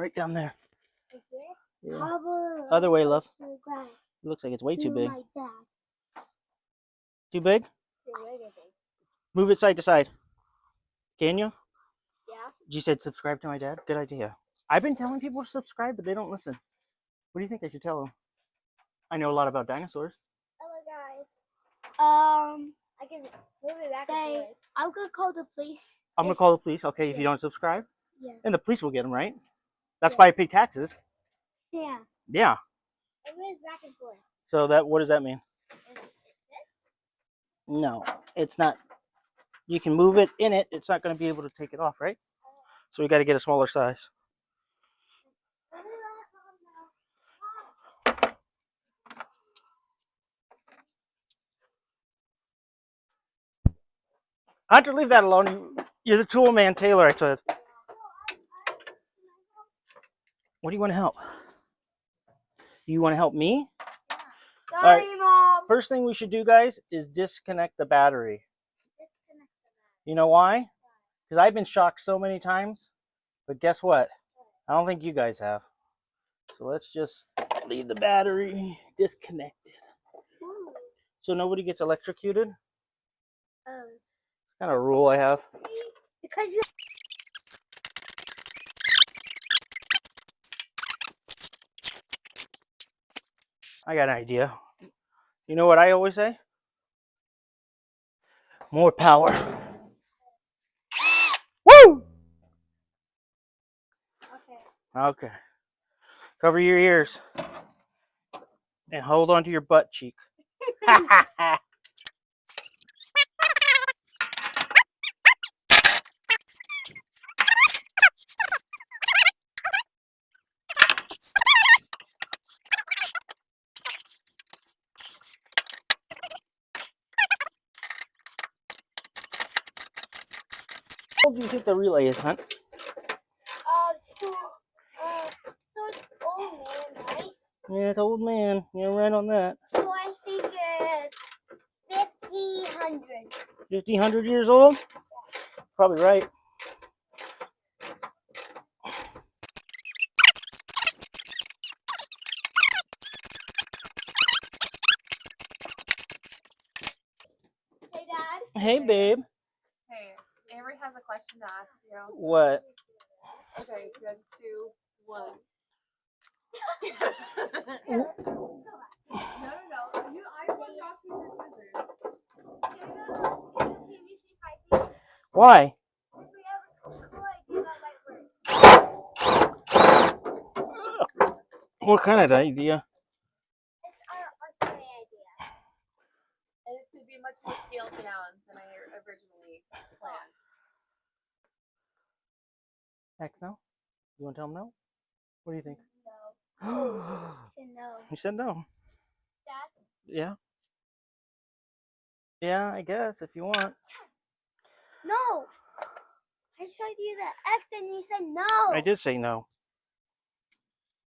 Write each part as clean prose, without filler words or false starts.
Right down there. Right here? Yeah. Other way, love. It looks like it's way too big. My dad. Too big? Move it side to side. Can you? Yeah. You said subscribe to my dad? Good idea. I've been telling people to subscribe, but they don't listen. What do you think I should tell them? I know a lot about dinosaurs. Hello, guys. I can move it back and forth. I'm gonna call the police. I'm gonna call the police, okay, if you don't subscribe? Yeah. And the police will get them, right? That's why I pay taxes. Yeah. Yeah. It moves back and forth. So what does that mean? Is it this? No, it's not. You can move it in it. It's not going to be able to take it off, right? So we got to get a smaller size. Hunter, leave that alone. You're the tool man, Taylor, I said. What do you want to help? You want to help me? Yeah. Sorry, right. Mom. First thing we should do, guys, is disconnect the battery. You know why? Because I've been shocked so many times. But guess what? I don't think you guys have. So let's just leave the battery disconnected. Ooh. So nobody gets electrocuted? Oh. Kind of a rule I have. Because you. I got an idea. You know what I always say? More power. Woo! Okay. Cover your ears. And hold on to your butt cheek. How old do you think the relay is, Hunt? So it's old man, right? Yeah, it's old man. You're right on that. So I think it's 1,500. 1,500 years old? Probably right. Hey, Dad. Hey, babe. Hey, Avery has a question to ask you. What? Okay, 3, 2, 1. No. I want rock, paper, scissors. Why? What kind of idea? It's our idea. And it's going to be much more scaled down than I originally planned. Heck no? You want to tell him no? What do you think? No. I said no. You said no. Dad? Yeah. Yeah, I guess, if you want. No. I showed you the X and you said no. I did say no.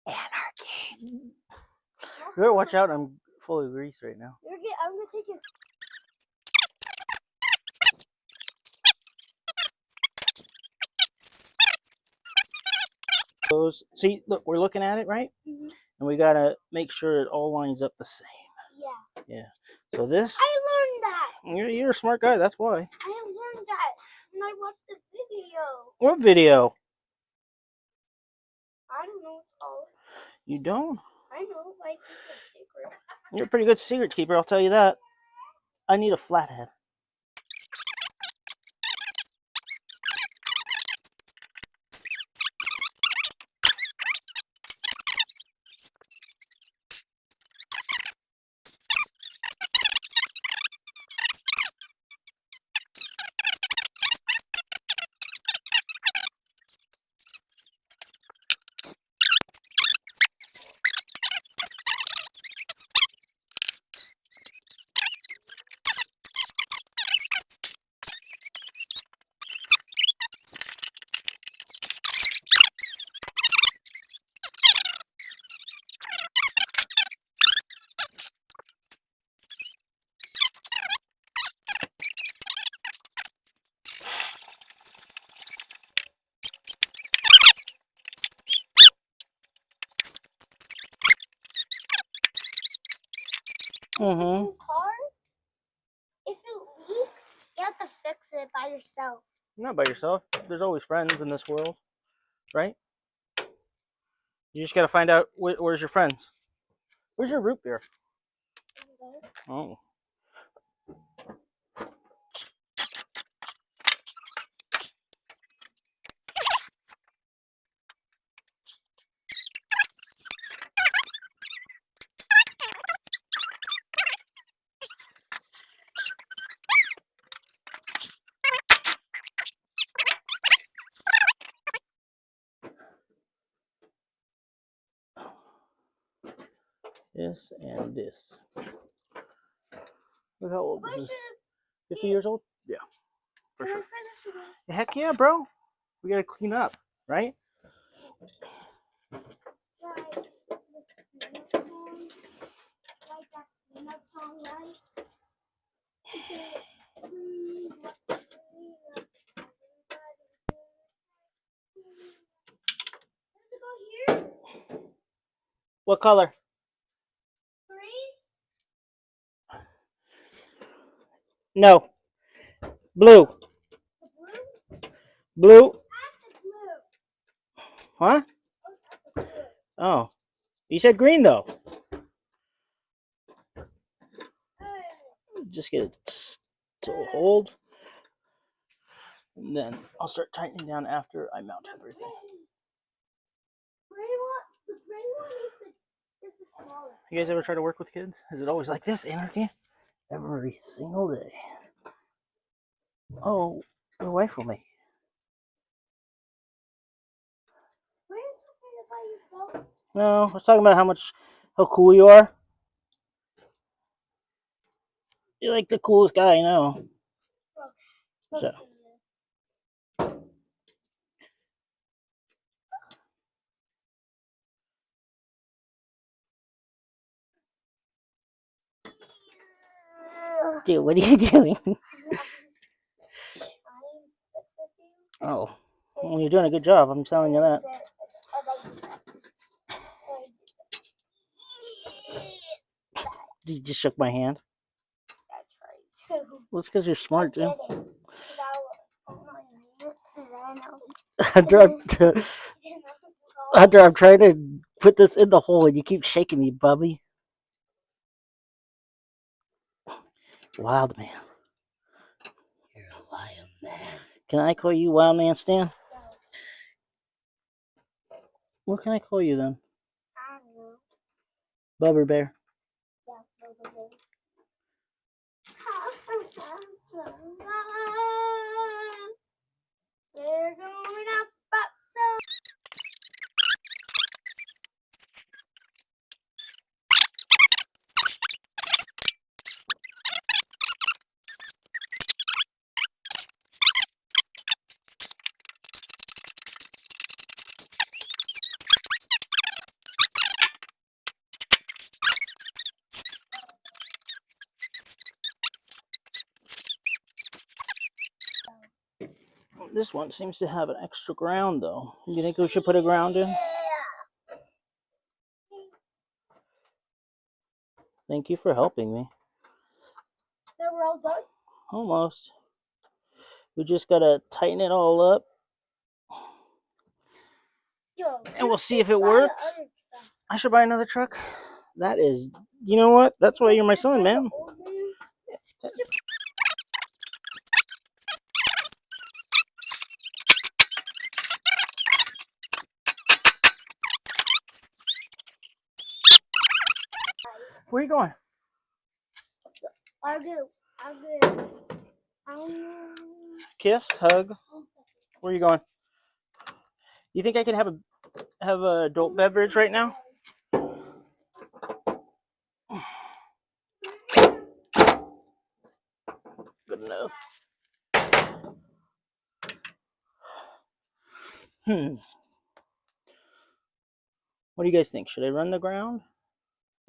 Anarchy. You better watch out, I'm full of grease right now. I'm going to take your... See, look, we're looking at it, right? Mm-hmm. And we got to make sure it all lines up the same. Yeah. Yeah. So this... I learned that. You're a smart guy, that's why. I have learned that. And I watched the video. What video? I don't know what's called. You don't? I know, like it's a secret. You're a pretty good secret keeper, I'll tell you that. I need a flathead. Mm-hmm. car, if it leaks, you have to fix it by yourself. Not by yourself. There's always friends in this world, right? You just gotta find out where's your friends. Where's your root beer? Oh. This and this. Look how old this is. 50 years old? Yeah, for sure. Heck yeah, bro. We gotta clean up, right? What color? No. Blue. Blue. Huh? Oh. You said green though. Just get it to hold. And then I'll start tightening down after I mount everything. You guys ever try to work with kids? Is it always like this, anarchy? Every single day. Oh, your wife will make. No, I was talking about how cool you are. You're like the coolest guy I know. So. Dude, what are you doing? Oh, well, you're doing a good job. I'm telling you that. You just shook my hand. Well, it's because you're smart, dude. Hunter, I'm trying to put this in the hole and you keep shaking me, Bubby. Wild man. You're a wild man. Can I call you Wild Man Stan? What can I call you then? I don't know. Bubber Bear. Yeah, Bubba Bear. They're going up, so. This one seems to have an extra ground, though. You think we should put a ground in? Thank you for helping me. Now we're all done? Almost. We just gotta tighten it all up. Yo, And we'll see if it works. I should buy another truck. That is, you know what? That's why you're my son, man. Where are you going? I'll do. Kiss, hug. Where are you going? You think I can have a adult beverage right now? Good enough. What do you guys think? Should I run the ground?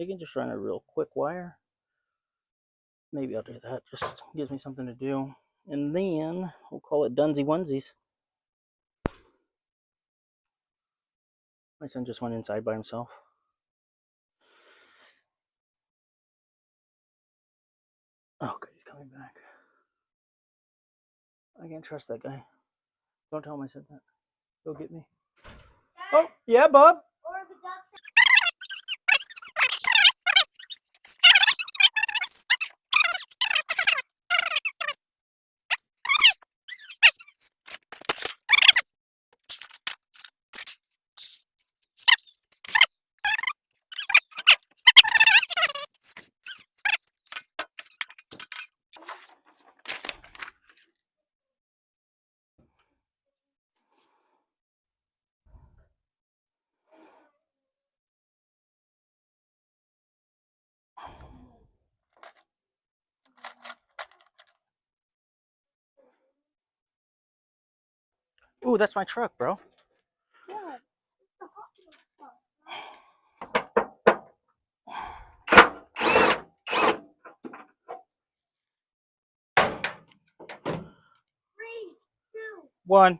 I can just run a real quick wire. Maybe I'll do that. Just gives me something to do. And then we'll call it Dunsey Onesies. My son just went inside by himself. Oh, good, he's coming back. I can't trust that guy. Don't tell him I said that. He'll get me. Oh, yeah, Bob? Ooh, that's my truck, bro. Yeah. 3, 2, 1. 1, go!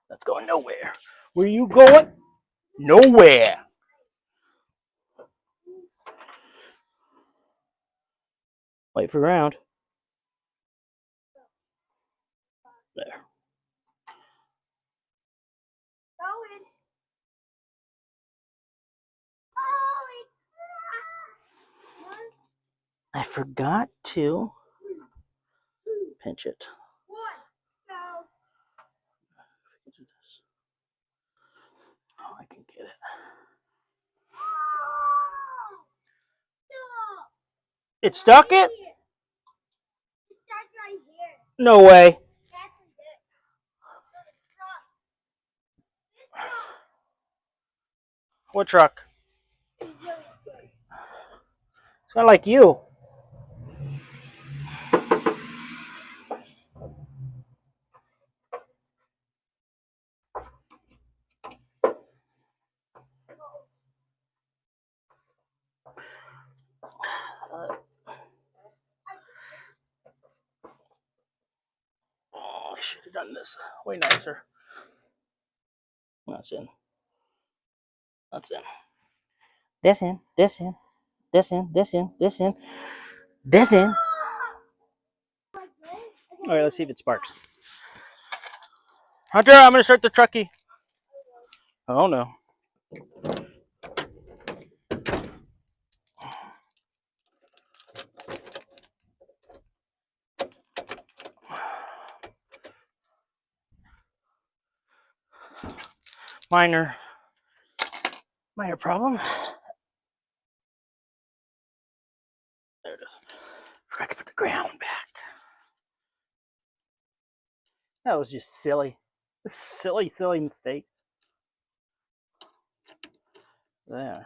That's going nowhere. Where you going? Nowhere. Wait for ground. There. Going. Holy crap! 1, I forgot to 2, pinch it. 1, go! Oh, I can get it. Oh! Stop! It stuck it? Here. It starts right here. No way. That's it. This truck. This truck What truck? is really good. It's kind of like you. Oh, I should have done this way nicer. That's in. That's in. This in. This in. This in. This in. This in. This in. Like this? All right, let's see if it sparks. Hunter, I'm gonna start the trucky. Oh no. Minor problem. There it is. Forgot to put the ground back. That was just silly. Silly mistake. There.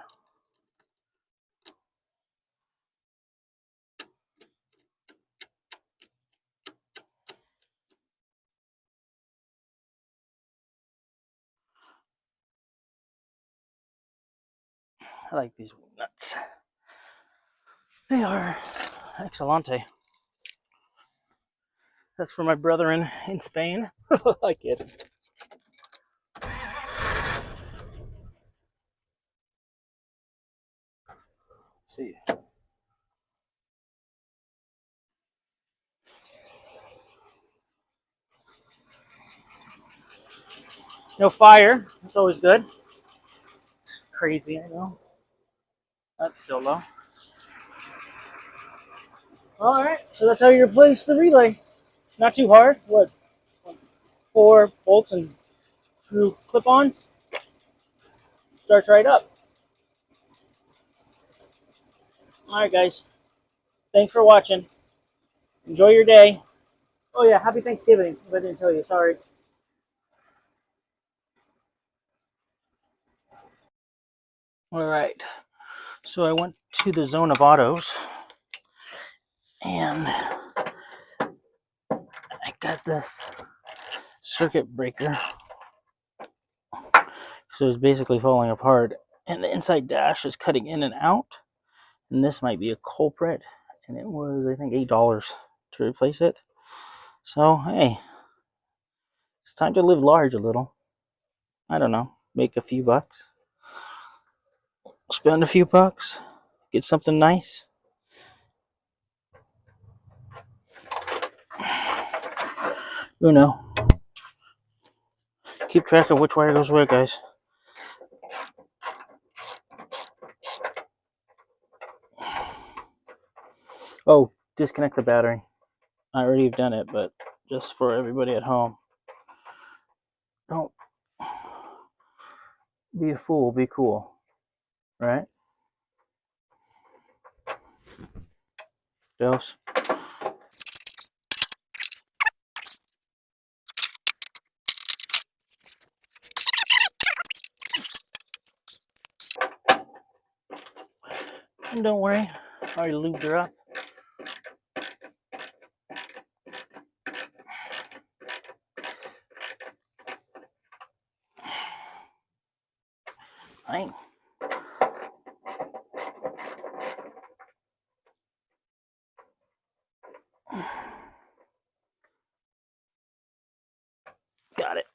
I like these nuts. They are excelente. That's for my brother in Spain. I kid. See. No fire. That's always good. It's crazy, I know. That's still low. Alright, so that's how you replace the relay. Not too hard. What? 4 bolts and screw clip-ons. Starts right up. Alright guys. Thanks for watching. Enjoy your day. Oh yeah, happy Thanksgiving, if I didn't tell you, sorry. Alright. So I went to the Zone of Autos and I got this circuit breaker. So it's basically falling apart. And the inside dash is cutting in and out. And this might be a culprit. and it was, I think, $8 to replace it. So hey, it's time to live large a little. I don't know, make a few bucks, spend a few bucks, get something nice. You know, keep track of which wire goes where, guys. Oh, disconnect the battery. I already have done it, but just for everybody at home, don't be a fool, be cool, right? Dose. And don't worry, I already lubed her up. Right? Got it.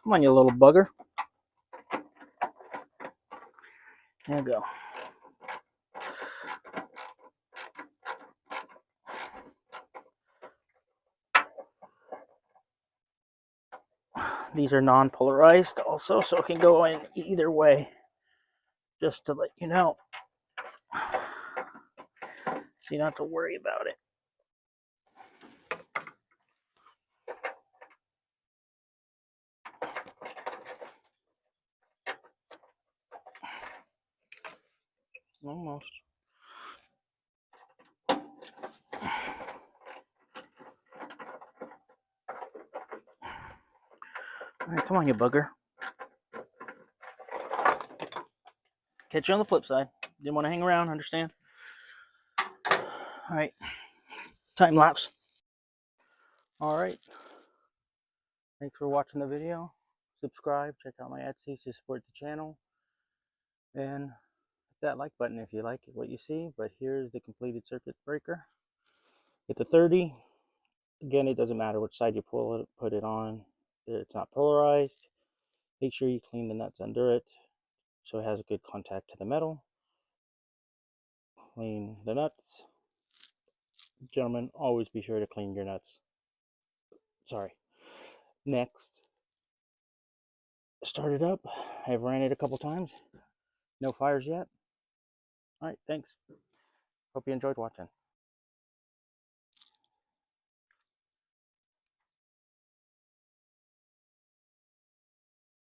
Come on, you little bugger. There you go. These are non-polarized also, so it can go in either way. Just to let you know. So you don't have to worry about it. Almost. Alright, come on, you bugger. Catch you on the flip side. Didn't want to hang around, understand? Alright. Time lapse. Alright. Thanks for watching the video. Subscribe, check out my Etsy to support the channel. And hit that like button if you like what you see. But here's the completed circuit breaker. With the 30, again, it doesn't matter which side you put it on. It's not polarized. Make sure you clean the nuts under it so it has a good contact to the metal. Clean the nuts. Gentlemen, always be sure to clean your nuts. Sorry. Next, start it up. I've ran it a couple times. No fires yet. Alright, thanks. Hope you enjoyed watching.